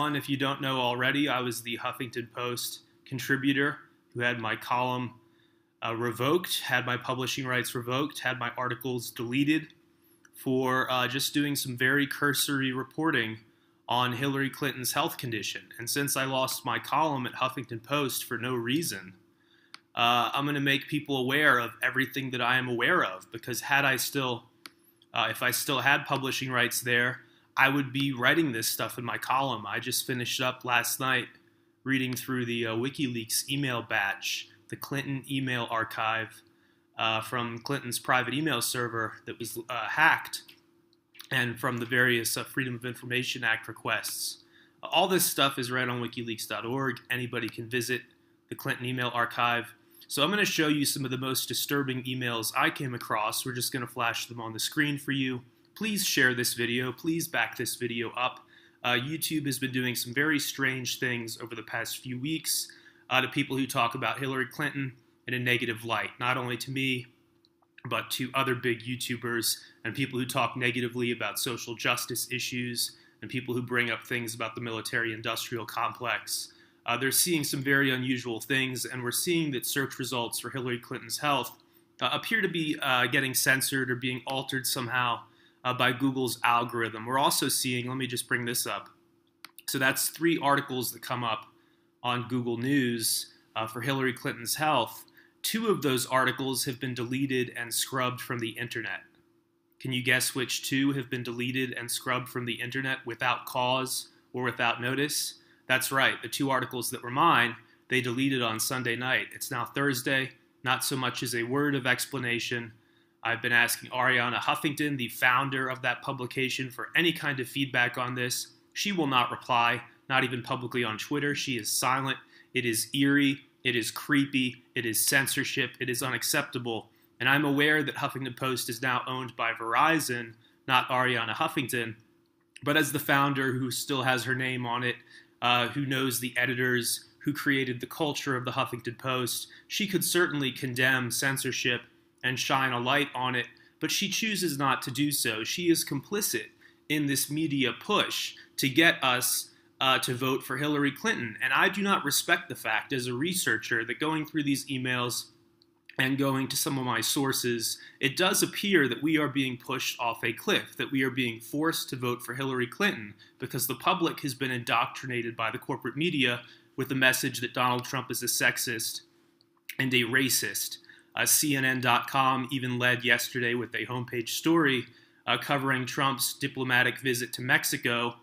everyone. If you don't know already, I was the Huffington Post contributor who had my column revoked, had my publishing rights revoked, had my articles deleted for just doing some very cursory reporting on Hillary Clinton's health condition. And since I lost my column at Huffington Post for no reason, I'm going to make people aware of everything that I am aware of, because if I still had publishing rights there, I would be writing this stuff in my column. I just finished up last night reading through the Wikileaks email batch, the Clinton email archive from Clinton's private email server that was hacked, and from the various Freedom of Information Act requests. All this stuff is right on wikileaks.org. Anybody can visit the Clinton email archive. So I'm going to show you some of the most disturbing emails I came across. We're just going to flash them on the screen for you. Please share this video. Please back this video up. YouTube has been doing some very strange things over the past few weeks to people who talk about Hillary Clinton in a negative light, not only to me, but to other big YouTubers and people who talk negatively about social justice issues and people who bring up things about the military-industrial complex. They're seeing some very unusual things, and we're seeing that search results for Hillary Clinton's health appear to be getting censored or being altered somehow by Google's algorithm. We're also seeing, let me just bring this up. So that's 3 articles that come up on Google News for Hillary Clinton's health. 2 of those articles have been deleted and scrubbed from the internet. Can you guess which 2 have been deleted and scrubbed from the internet without cause or without notice? That's right, the 2 articles that were mine, they deleted on Sunday night. It's now Thursday, not so much as a word of explanation. I've been asking Arianna Huffington, the founder of that publication, for any kind of feedback on this. She will not reply, not even publicly on Twitter. She is silent. It is eerie. It is creepy. It is censorship. It is unacceptable. And I'm aware that Huffington Post is now owned by Verizon, not Arianna Huffington. But as the founder who still has her name on it, who knows the editors, who created the culture of the Huffington Post, she could certainly condemn censorship and shine a light on it, but she chooses not to do so. She is complicit in this media push to get us to vote for Hillary Clinton. And I do not respect the fact, as a researcher, that going through these emails and going to some of my sources, it does appear that we are being pushed off a cliff, that we are being forced to vote for Hillary Clinton because the public has been indoctrinated by the corporate media with the message that Donald Trump is a sexist and a racist. CNN.com even led yesterday with a homepage story covering Trump's diplomatic visit to Mexico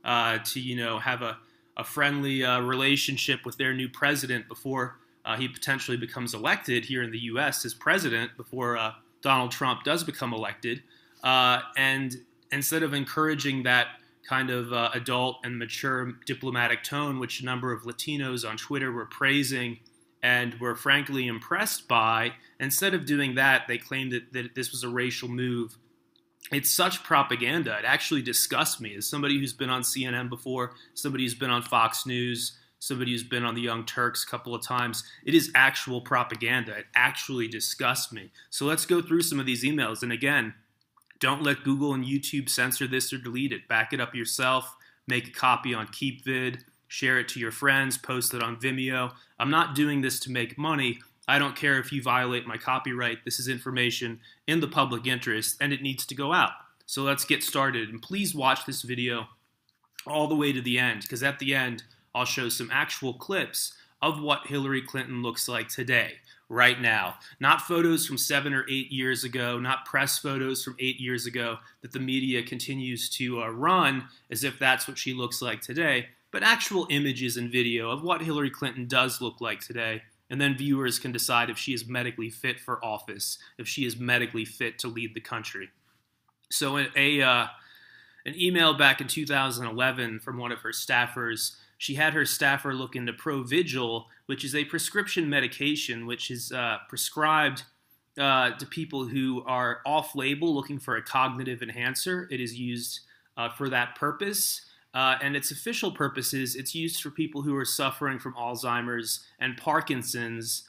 to, have a friendly relationship with their new president before he potentially becomes elected here in the U.S. as president, before Donald Trump does become elected. And instead of encouraging that kind of adult and mature diplomatic tone, which a number of Latinos on Twitter were praising and were frankly impressed by, instead of doing that, they claimed that this was a racial move. It's such propaganda. It actually disgusts me as somebody who's been on CNN before, somebody who's been on Fox News, somebody who's been on the Young Turks a couple of times. It is actual propaganda. It actually disgusts me. So let's go through some of these emails. And again, don't let Google and YouTube censor this or delete it. Back it up yourself. Make a copy on KeepVid. Share it to your friends. Post it on Vimeo. I'm not doing this to make money. I don't care if you violate my copyright. This is information in the public interest, and it needs to go out. So let's get started. And please watch this video all the way to the end, because at the end, I'll show some actual clips of what Hillary Clinton looks like today, right now. Not photos from 7 or 8 years ago, not press photos from 8 years ago that the media continues to run as if that's what she looks like today, but actual images and video of what Hillary Clinton does look like today. And then viewers can decide if she is medically fit for office, if she is medically fit to lead the country. So an email back in 2011 from one of her staffers, she had her staffer look into Provigil, which is a prescription medication which is prescribed to people who are off-label looking for a cognitive enhancer. It is used for that purpose. And its official purposes, it's used for people who are suffering from Alzheimer's and Parkinson's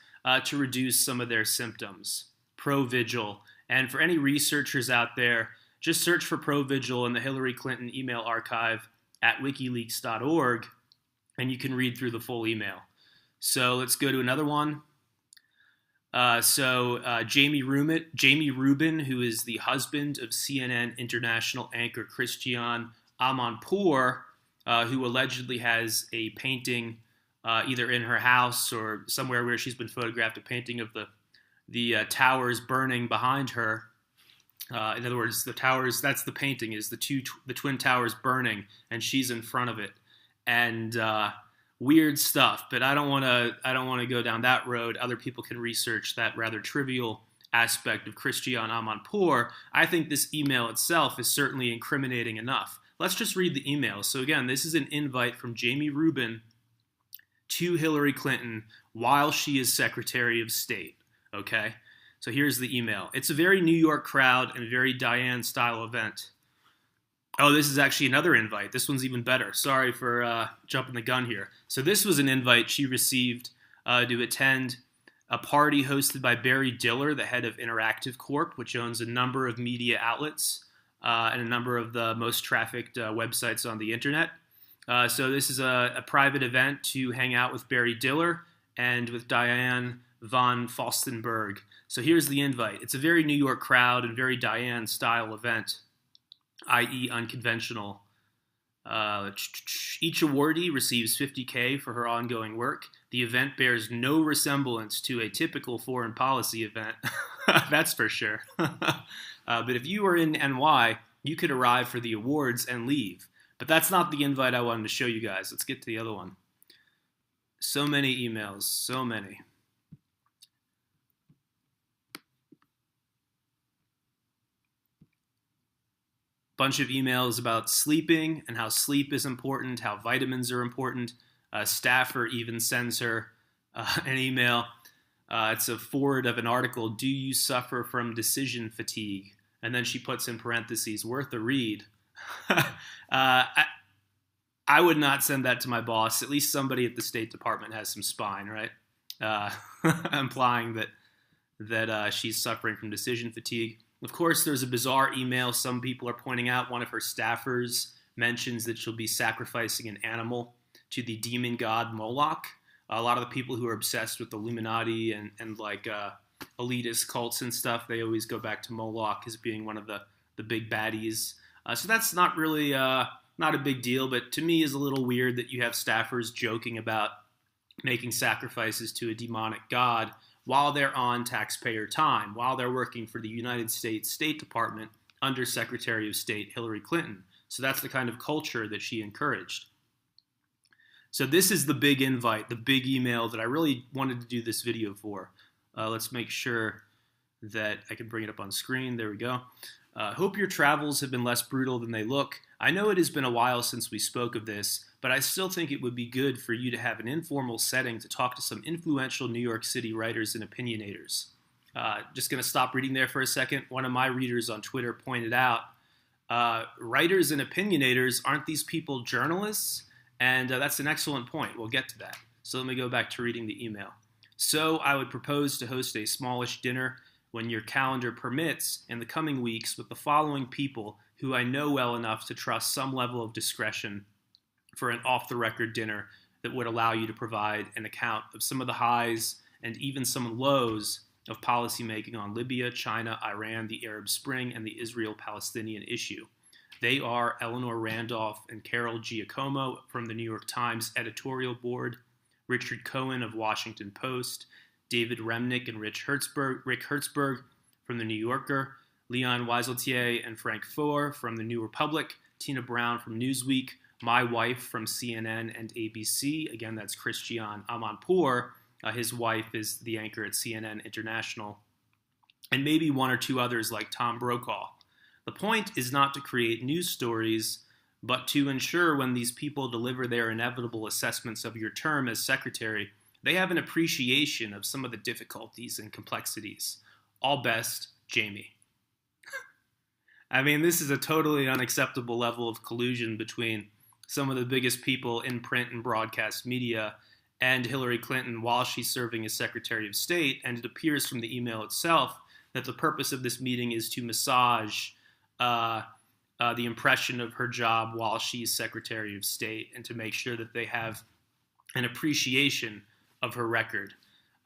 to reduce some of their symptoms. Provigil. And for any researchers out there, just search for Provigil in the Hillary Clinton email archive. at wikileaks.org, and you can read through the full email. So let's go to another one. Jamie Rubin, who is the husband of CNN international anchor Christiane Amanpour, who allegedly has a painting either in her house or somewhere where she's been photographed, a painting of the towers burning behind her. In other words, the towers, that's the painting, is the Twin Towers burning, and she's in front of it. And weird stuff, but I don't want to go down that road. Other people can research that rather trivial aspect of Christiane Amanpour. I think this email itself is certainly incriminating enough. Let's just read the email. So again, this is an invite from Jamie Rubin to Hillary Clinton while she is Secretary of State. Okay? So here's the email. It's a very New York crowd and a very Diane-style event. Oh, this is actually another invite. This one's even better. Sorry for jumping the gun here. So this was an invite she received to attend a party hosted by Barry Diller, the head of Interactive Corp., which owns a number of media outlets and a number of the most trafficked websites on the internet. So this is a private event to hang out with Barry Diller and with Diane von Furstenberg. So here's the invite. It's a very New York crowd and very Diane-style event, i.e. unconventional. Each awardee receives $50K for her ongoing work. The event bears no resemblance to a typical foreign policy event. That's for sure. But if you were in NY, you could arrive for the awards and leave. But that's not the invite I wanted to show you guys. Let's get to the other one. So many emails, so many. Bunch of emails about sleeping and how sleep is important, how vitamins are important. A staffer even sends her an email. It's a forward of an article, "Do you suffer from decision fatigue?" And then she puts in parentheses, "worth a read." I would not send that to my boss. At least somebody at the State Department has some spine, right? Implying that she's suffering from decision fatigue. Of course, there's a bizarre email some people are pointing out. One of her staffers mentions that she'll be sacrificing an animal to the demon god Moloch. A lot of the people who are obsessed with Illuminati and elitist cults and stuff, they always go back to Moloch as being one of the big baddies. So that's not really not a big deal, but to me is a little weird that you have staffers joking about making sacrifices to a demonic god while they're on taxpayer time, while they're working for the United States State Department under Secretary of State Hillary Clinton. So that's the kind of culture that she encouraged. So this is the big invite, the big email that I really wanted to do this video for. Let's make sure that I can bring it up on screen. There we go. Hope your travels have been less brutal than they look. I know it has been a while since we spoke of this, but I still think it would be good for you to have an informal setting to talk to some influential New York City writers and opinionators. Just going to stop reading there for a second. One of my readers on Twitter pointed out, writers and opinionators, aren't these people journalists? And that's an excellent point. We'll get to that. So let me go back to reading the email. So I would propose to host a smallish dinner when your calendar permits in the coming weeks with the following people who I know well enough to trust some level of discretion for an off-the-record dinner that would allow you to provide an account of some of the highs and even some lows of policymaking on Libya, China, Iran, the Arab Spring, and the Israel-Palestinian issue. They are Eleanor Randolph and Carol Giacomo from the New York Times editorial board, Richard Cohen of Washington Post, David Remnick and Rick Hertzberg from the New Yorker, Leon Wieseltier and Frank Foer from the New Republic, Tina Brown from Newsweek, my wife from CNN and ABC. Again, that's Christiane Amanpour. His wife is the anchor at CNN International. And maybe one or two others like Tom Brokaw. The point is not to create news stories, but to ensure when these people deliver their inevitable assessments of your term as secretary, they have an appreciation of some of the difficulties and complexities. All best, Jamie. I mean, this is a totally unacceptable level of collusion between some of the biggest people in print and broadcast media and Hillary Clinton while she's serving as Secretary of State, and it appears from the email itself that the purpose of this meeting is to massage the impression of her job while she's Secretary of State, and to make sure that they have an appreciation of her record.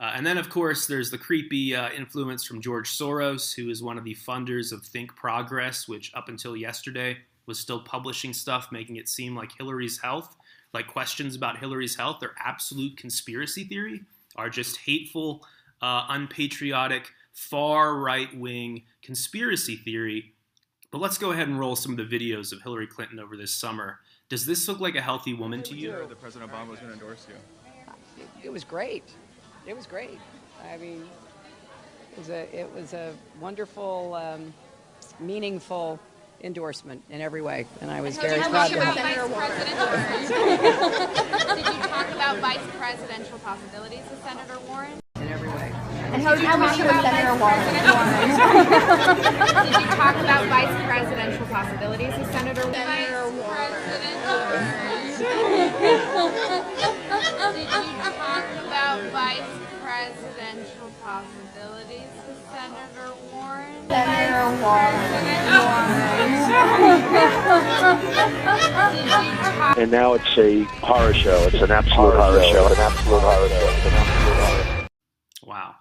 And then, of course, there's the creepy influence from George Soros, who is one of the funders of Think Progress, which up until yesterday was still publishing stuff, making it seem like Hillary's health, like questions about Hillary's health, are absolute conspiracy theory, are just hateful, unpatriotic, far right-wing conspiracy theory. But let's go ahead and roll some of the videos of Hillary Clinton over this summer. Does this look like a healthy woman to you? That President Obama was going to endorse you. It was great. It was great. I mean, it was a wonderful, meaningful endorsement in every way, and I was very proud of it. Did you talk about vice presidential possibilities with Senator Warren? In every way. And how did you talk about Senator Warren? Did you talk about vice presidential possibilities with Senator Warren? Did you talk about vice presidential possibilities with Senator Warren? Senator Warren. And now it's a horror show. It's an absolute horror show. An absolute horror show. An absolute horror show. Wow.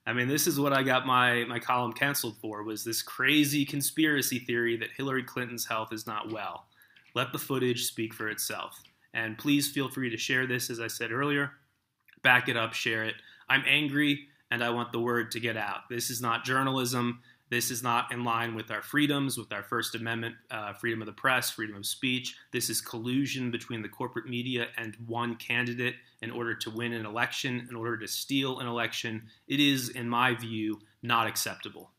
I mean, this is what I got my column canceled for, was this crazy conspiracy theory that Hillary Clinton's health is not well. Let the footage speak for itself. And please feel free to share this, as I said earlier. Back it up, share it. I'm angry, and I want the word to get out. This is not journalism. This is not in line with our freedoms, with our First Amendment, freedom of the press, freedom of speech. This is collusion between the corporate media and one candidate in order to win an election, in order to steal an election. It is, in my view, not acceptable.